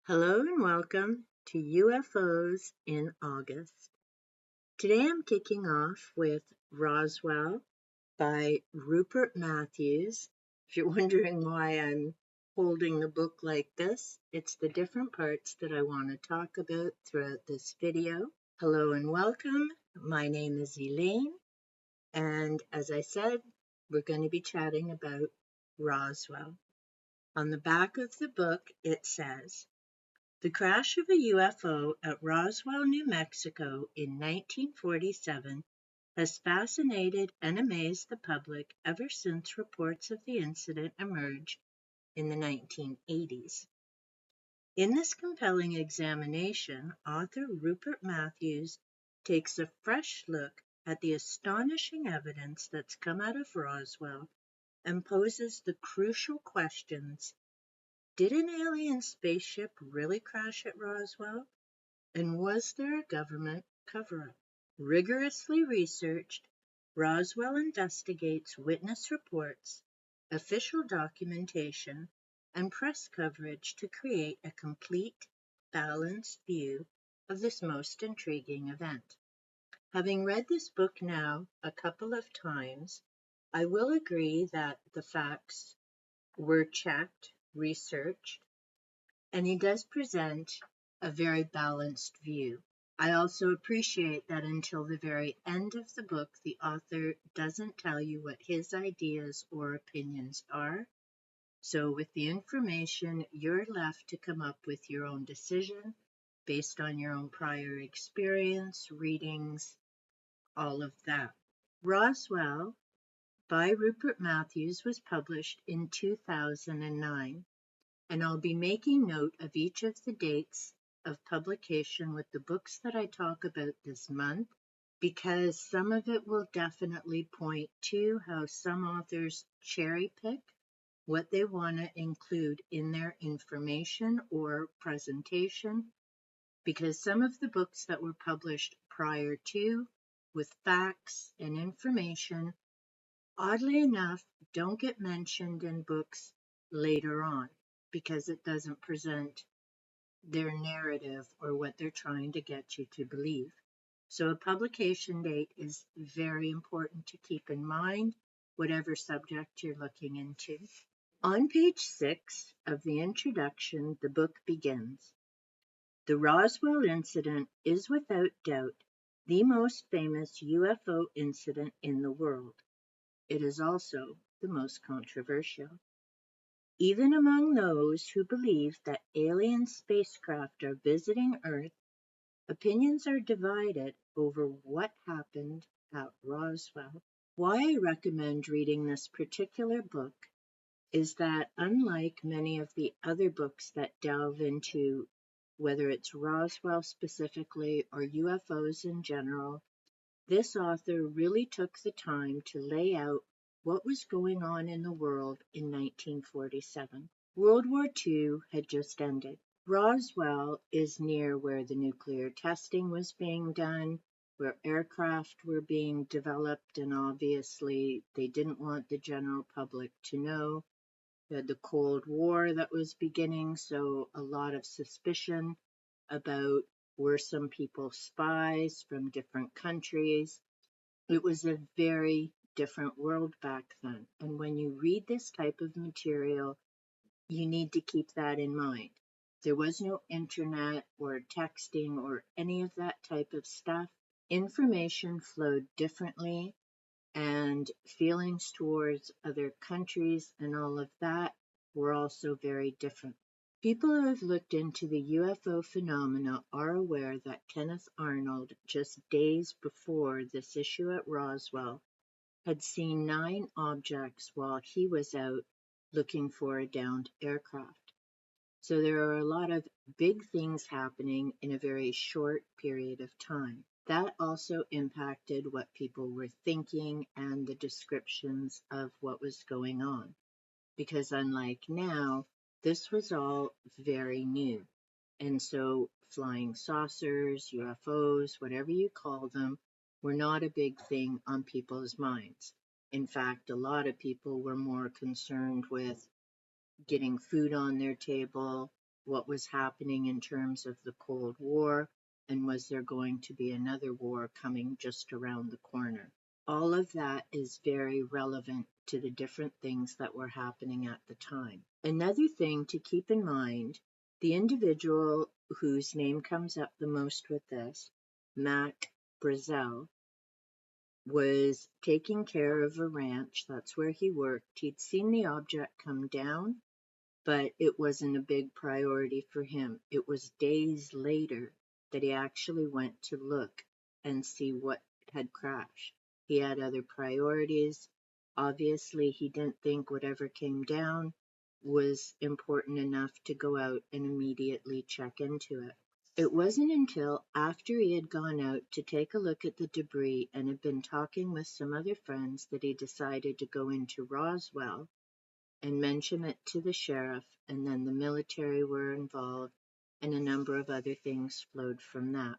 Hello and welcome to UFOs in August. Today I'm kicking off with Roswell by Rupert Matthews. If you're wondering why I'm holding the book like this, it's the different parts that I want to talk about throughout this video. Hello and welcome. My name is Elaine, and as I said, we're going to be chatting about Roswell. On the back of the book, it says, "The crash of a UFO at Roswell, New Mexico in 1947 has fascinated and amazed the public ever since reports of the incident emerged in the 1980s. In this compelling examination, author Rupert Matthews takes a fresh look at the astonishing evidence that's come out of Roswell and poses the crucial questions: did an alien spaceship really crash at Roswell? And was there a government cover-up? Rigorously researched, Roswell investigates witness reports, official documentation, and press coverage to create a complete, balanced view of this most intriguing event. Having read this book now a couple of times, I will agree that the facts were checked, researched, and he does present a very balanced view. I also appreciate that until the very end of the book, the author doesn't tell you what his ideas or opinions are. So with the information, you're left to come up with your own decision based on your own prior experience, readings, all of that. Roswell by Rupert Matthews was published in 2009. And I'll be making note of each of the dates of publication with the books that I talk about this month, because some of it will definitely point to how some authors cherry pick what they want to include in their information or presentation, because some of the books that were published prior to, with facts and information, oddly enough, don't get mentioned in books later on, because it doesn't present their narrative or what they're trying to get you to believe. So a publication date is very important to keep in mind, whatever subject you're looking into. On page 6 of the introduction, the book begins. The Roswell incident is without doubt the most famous UFO incident in the world. It is also the most controversial. Even among those who believe that alien spacecraft are visiting Earth, opinions are divided over what happened at Roswell. Why I recommend reading this particular book is that, unlike many of the other books that delve into whether it's Roswell specifically or UFOs in general, this author really took the time to lay out what was going on in the world in 1947. World War II had just ended. Roswell is near where the nuclear testing was being done, where aircraft were being developed, and obviously they didn't want the general public to know. You had the Cold War that was beginning, so a lot of suspicion about were some people spies from different countries. It was a very different world back then. And when you read this type of material, you need to keep that in mind. There was no internet or texting or any of that type of stuff. Information flowed differently, and feelings towards other countries and all of that were also very different. People who have looked into the UFO phenomena are aware that Kenneth Arnold, just days before this issue at Roswell, had seen 9 objects while he was out looking for a downed aircraft. So there are a lot of big things happening in a very short period of time. That also impacted what people were thinking and the descriptions of what was going on. Because unlike now, this was all very new. And so flying saucers, UFOs, whatever you call them, were not a big thing on people's minds. In fact, a lot of people were more concerned with getting food on their table, what was happening in terms of the Cold War, and was there going to be another war coming just around the corner. All of that is very relevant to the different things that were happening at the time. Another thing to keep in mind, the individual whose name comes up the most with this, Mac Brazel, was taking care of a ranch. That's where he worked. He'd seen the object come down, but it wasn't a big priority for him. It was days later that he actually went to look and see what had crashed. He had other priorities. Obviously, he didn't think whatever came down was important enough to go out and immediately check into it. It wasn't until after he had gone out to take a look at the debris and had been talking with some other friends that he decided to go into Roswell and mention it to the sheriff, and then the military were involved, and a number of other things flowed from that.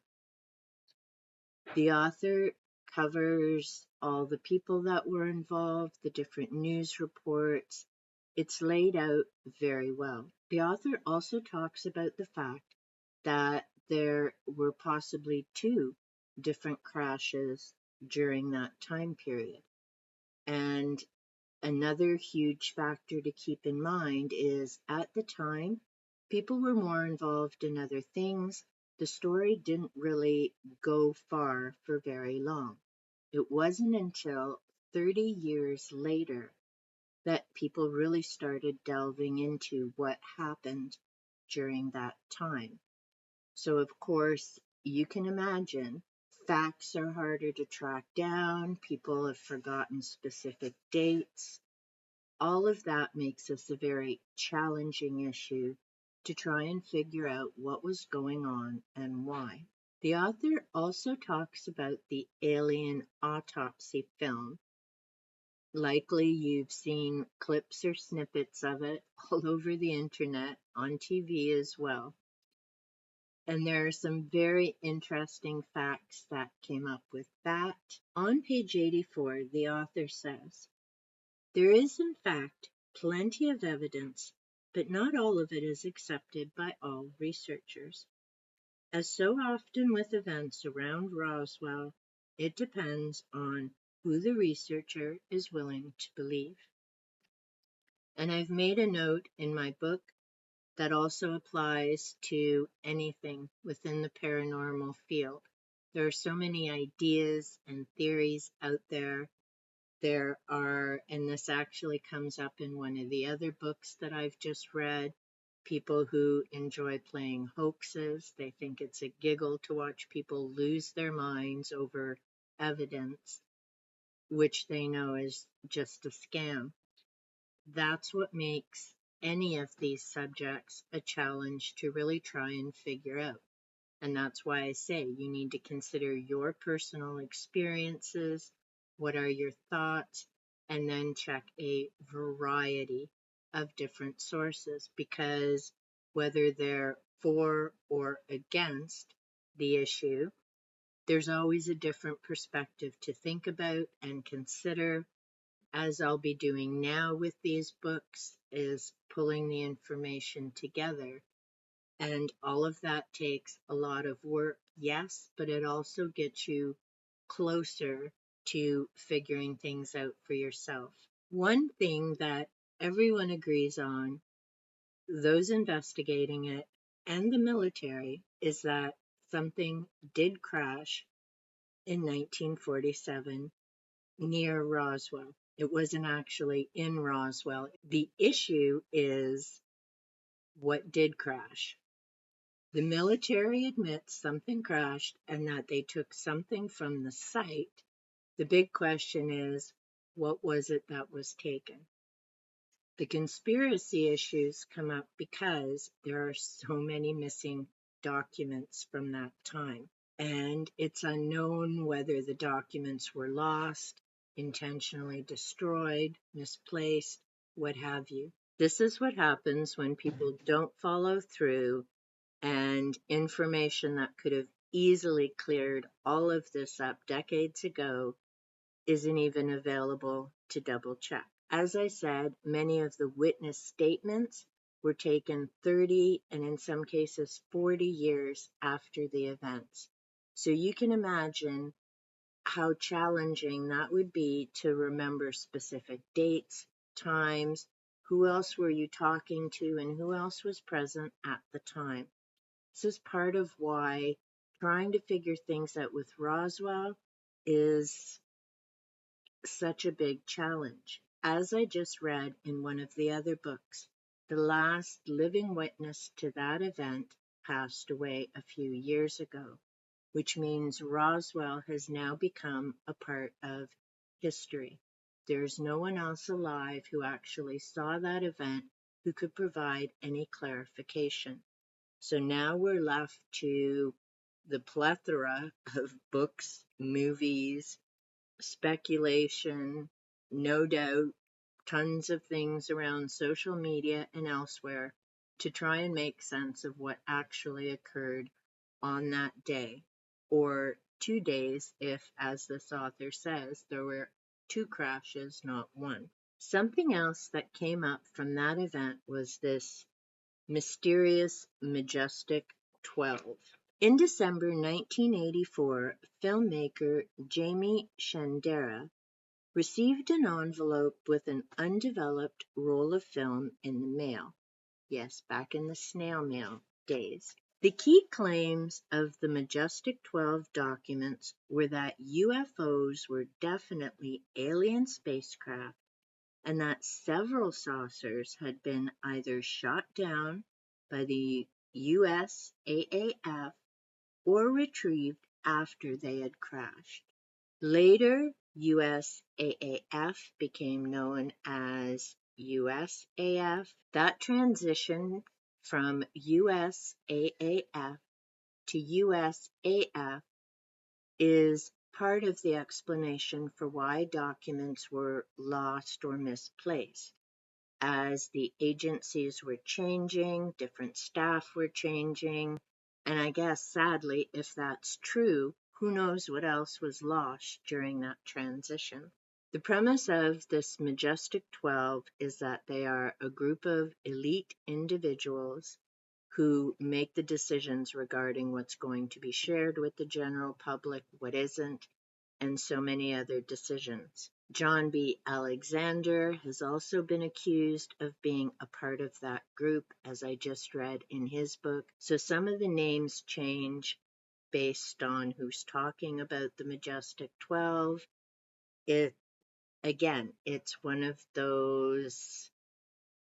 The author covers all the people that were involved, the different news reports. It's laid out very well. The author also talks about the fact that there were possibly 2 different crashes during that time period. And another huge factor to keep in mind is at the time, people were more involved in other things. The story didn't really go far for very long. It wasn't until 30 years later that people really started delving into what happened during that time. So, of course, you can imagine facts are harder to track down, people have forgotten specific dates. All of that makes this a very challenging issue to try and figure out what was going on and why. The author also talks about the alien autopsy film. Likely you've seen clips or snippets of it all over the internet, on TV as well. And there are some very interesting facts that came up with that. On page 84, the author says, there is, in fact, plenty of evidence, but not all of it is accepted by all researchers. As so often with events around Roswell, it depends on who the researcher is willing to believe. And I've made a note in my book that also applies to anything within the paranormal field. There are so many ideas and theories out there. There are, and this actually comes up in one of the other books that I've just read, people who enjoy playing hoaxes. They think it's a giggle to watch people lose their minds over evidence, which they know is just a scam. That's what makes any of these subjects a challenge to really try and figure out. And that's why I say you need to consider your personal experiences, what are your thoughts, and then check a variety of different sources, because whether they're for or against the issue, there's always a different perspective to think about and consider, as I'll be doing now with these books, is pulling the information together. And all of that takes a lot of work, yes, but it also gets you closer to figuring things out for yourself. One thing that everyone agrees on, those investigating it and the military, is that something did crash in 1947 near Roswell. It wasn't actually in Roswell. The issue is what did crash. The military admits something crashed and that they took something from the site. The big question is, what was it that was taken? The conspiracy issues come up because there are so many missing documents from that time. And it's unknown whether the documents were lost, intentionally destroyed, misplaced, what have you. This is what happens when people don't follow through, and information that could have easily cleared all of this up decades ago isn't even available to double check. As I said, many of the witness statements were taken 30 and in some cases 40 years after the events. So you can imagine how challenging that would be to remember specific dates, times, who else were you talking to, and who else was present at the time. This is part of why trying to figure things out with Roswell is such a big challenge. As I just read in one of the other books, the last living witness to that event passed away a few years ago, which means Roswell has now become a part of history. There's no one else alive who actually saw that event who could provide any clarification. So now we're left to the plethora of books, movies, speculation, no doubt, tons of things around social media and elsewhere to try and make sense of what actually occurred on that day, or 2 days if, as this author says, there were two crashes, not one. Something else that came up from that event was this mysterious, majestic 12. In December 1984, filmmaker Jamie Shandera received an envelope with an undeveloped roll of film in the mail. Yes, back in the snail mail days. The key claims of the Majestic 12 documents were that UFOs were definitely alien spacecraft and that several saucers had been either shot down by the USAAF or retrieved after they had crashed. Later, USAAF became known as USAF. That transition from USAAF to USAF is part of the explanation for why documents were lost or misplaced. As the agencies were changing, different staff were changing, and I guess sadly, if that's true, who knows what else was lost during that transition. The premise of this Majestic 12 is that they are a group of elite individuals who make the decisions regarding what's going to be shared with the general public, what isn't, and so many other decisions. John B. Alexander has also been accused of being a part of that group, as I just read in his book. So some of the names change based on who's talking about the Majestic 12. It's one of those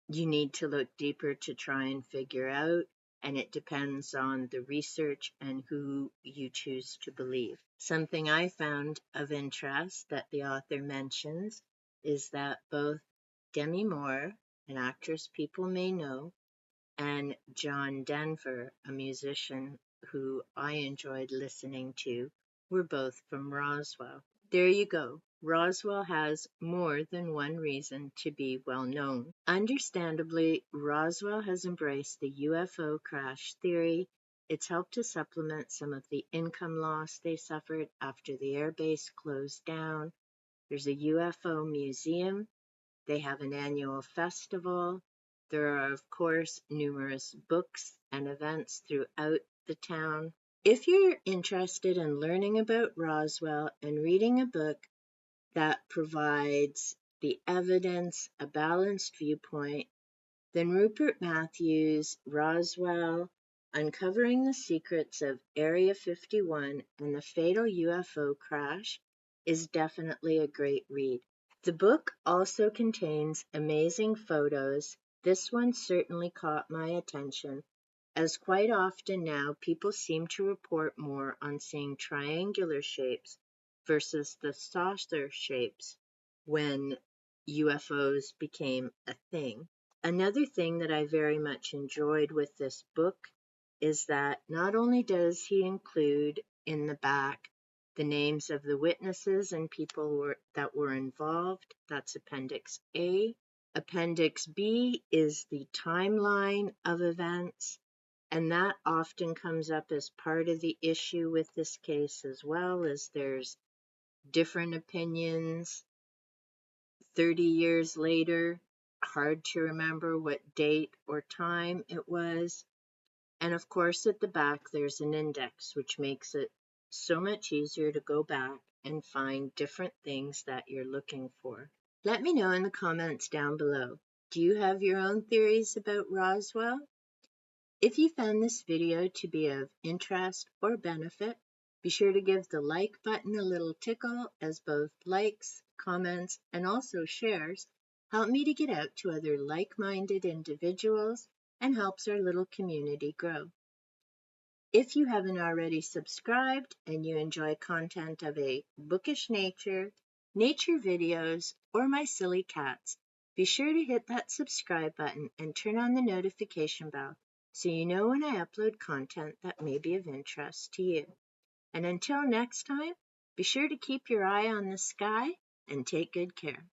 you need to look deeper to try and figure out, and it depends on the research and who you choose to believe. Something I found of interest that the author mentions is that both Demi Moore, an actress people may know, and John Denver, a musician who I enjoyed listening to, were both from Roswell. There you go. Roswell has more than one reason to be well known. Understandably, Roswell has embraced the UFO crash theory. It's helped to supplement some of the income loss they suffered after the airbase closed down. There's a UFO museum. They have an annual festival. There are, of course, numerous books and events throughout the town. If you're interested in learning about Roswell and reading a book that provides the evidence, a balanced viewpoint, then Rupert Matthews' Roswell, Uncovering the Secrets of Area 51 and the Fatal UFO Crash is definitely a great read. The book also contains amazing photos. This one certainly caught my attention, as quite often now people seem to report more on seeing triangular shapes versus the saucer shapes when UFOs became a thing. Another thing that I very much enjoyed with this book is that not only does he include in the back the names of the witnesses and people that were involved, that's Appendix A. Appendix B is the timeline of events, and that often comes up as part of the issue with this case as well, as there's different opinions 30 years later hard to remember what date or time it was. And of course, at the back, there's an index, which makes it so much easier to go back and find different things that you're looking for. Let me know in the comments down below. Do you have your own theories about Roswell? If you found this video to be of interest or benefit, be sure to give the like button a little tickle, as both likes, comments, and also shares help me to get out to other like-minded individuals and helps our little community grow. If you haven't already subscribed and you enjoy content of a bookish nature, nature videos, or my silly cats, be sure to hit that subscribe button and turn on the notification bell so you know when I upload content that may be of interest to you. And until next time, be sure to keep your eye on the sky and take good care.